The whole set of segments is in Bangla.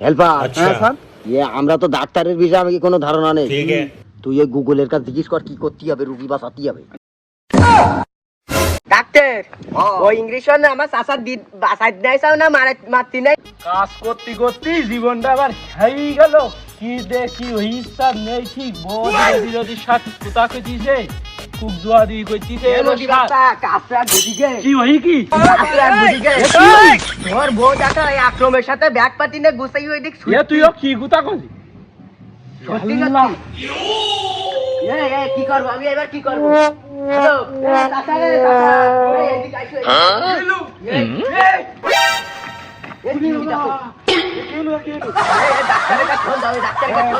হেল্পার। হ্যাঁ স্যার। আমরা তো ডাক্তারের বিষয়ে আমি কোনো ধারণা নেই। ঠিক আছে। তুই এই গুগলের কাছে জিজ্ঞেস কর কি করতে হবে, রুগী বাঁচাতে হবে। ডাক্তার ওই ইংলিশ না আমার চাচার দিদ বাসায় নাই চাও না মারতি নাই কাজ করতে করতে জীবনটা আবার খাই গেল। কি দেখি হিসাব নেই ঠিক বড়ি যদি সাত কুতা কইতিছে খুব দোয়া দি কইতিছে কাজটা দিদিকে কি হই কি তোমার বউ দেখা এই আক্রমের সাথে ব্যাগ পাতি নে গুছাই ওই দিক এ তুইও কি কুতা কইলি? সত্যি সত্যি কি করবো আমি এবার কি করবো? হ্যালো চাচা রে চাচা এই এদিক আইছো ডাক্তারের কাছে ফোন দাও ডাক্তারের কাছে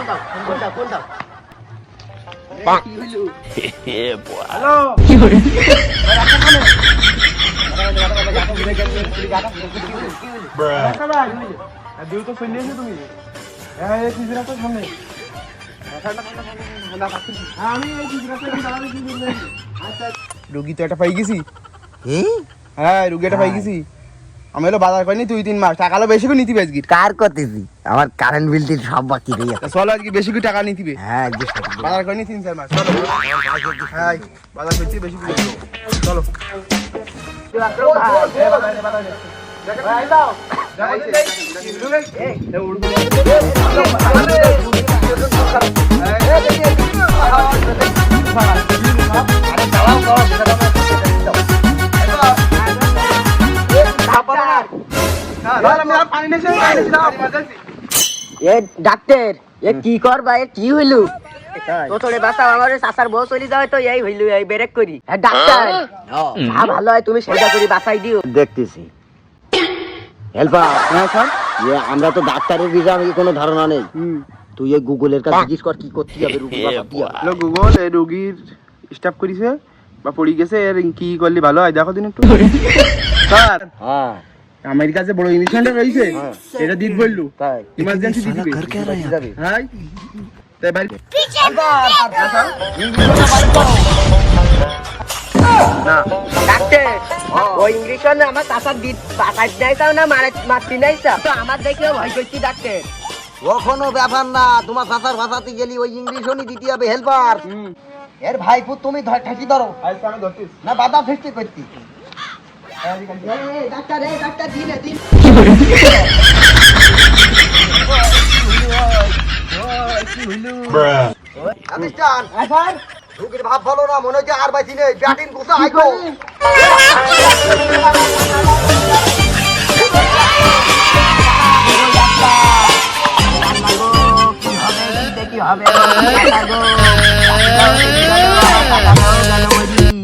ফোন দাও ফোন দাও হ্যালো দিও তো শুনে নিয়েছো তুমি? হ্যাঁ এই সিজরা তো সামনে আমি এই সিজরা তো দাঁড়ানো কি বললেন? আচ্ছা রুগী তো একটা পাই গেছি। হ্যাঁ রুগী একটা পাই গেছি। আমি হলো বাজার করিনি 2-3 মাস, টাকা বেশি করে নিতে আজকে। কার করতেছি? আমার কারেন্ট বিল টিল সব বাকি রয়ে আছে। চলো আজকে বেশি করে টাকা নিতে। হ্যাঁ বাজার করিনি 3-4 মাস। চলো হ্যাঁ বাজার করছি বেশি করে চলো। ডাক্তার এ কি করবা এ কি হইলো তো তোরে বাঁচাও আমার চাচার বউ চলে যাবে তো এই হইলো এই ব্রেক করি হ্যাঁ ডাক্তার যা ভালো হয় তুমি সেটা করে বাঁচাই দিও দেখতেছি। হেল্পার। হ্যাঁ স্যার। আমরা তো ডাক্তারের বিষয়ে আমি কোনো ধারণা নেই। তুই এই গুগলের কাছে জিজ্ঞেস কর কি করতে হবে, রুগী বাঁচাতে হবে। গুগল এই রুগীর স্টাফ করিছে বা পড়ি গেছে, এর কি করলে ভালো হয় দেখো দিন একটু। স্যার হ্যাঁ আমার কাছে বড় ইংলিশ সেন্টার রয়েছে, এটা দিত বললু তাই ইমার্জেন্সি দিতে যাবে। হ্যাঁ তাই বাড়ি না ডাক্তার ওই ইংলিশ না আমার চাচার দিদ বাসায় নাই চাও না মারতি নাই চাও তো আমার দেখলেও ভয় করছি ডাক্তার কখনো ব্যাপার না, তোমার ভাষার ভাষাতে গেলি ওই ইংলিশও দিতে হবে। হেল্পার এর ভাইপু তুমি ঠেকি ধরো আজকে আমি ধরতিস না বাধা ফেস্টি করতি। ডাক্তার ডাক্তার দিন দিন আদিস্টান রুগীর ভাব ভালো না, মনে হচ্ছে আর বাইছি নেই, ব্যাটিং গুছা আইকো। কি হবে